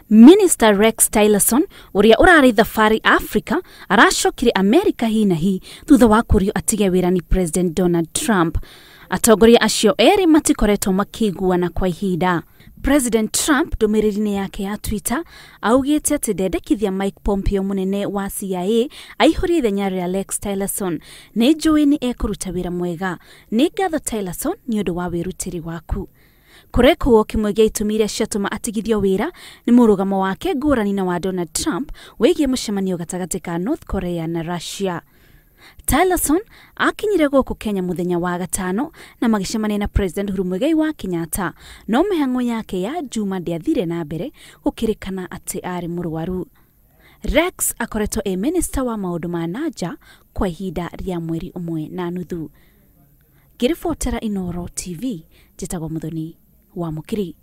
Minister Rex Tillerson uria urari thafari Africa aracokire America hi na hi thutha wa kurio atige wira ni President Donald Trump. Atongoria acio eri matikoretwo makiguana kwa ihinda. President Trump ndumiriri-ini yake ya Twitter augite ati ndendekithia Mike Pompeo munene wa CIA aihurie ithenya ria Rex Tillerson ni njui ni ekuruta wira mwega. Ni ngatho Tillerson ni undu wa wirutiri waku. Kurekuo kimwe gia itumi iria ciatuma atigithio wira ni murugamo wake ngurani na wa Donald Trump wigie mucemanio gatagati ka North Korea na Russia. Tillerson akinyire guku Kenya muthenya wa gatano na magicemania na President Uhuru Muigai wa Kenyatta, no mihango yake ya juma ndiathire na mbere gukirikana ati ari murwaru. Rex akoretwo minister wa maundu ma nanja kwa ihinda ria mweri umwe na nuthu. Ngiribotera Inooro TV, njitagwo Muthoni wa Mukiri.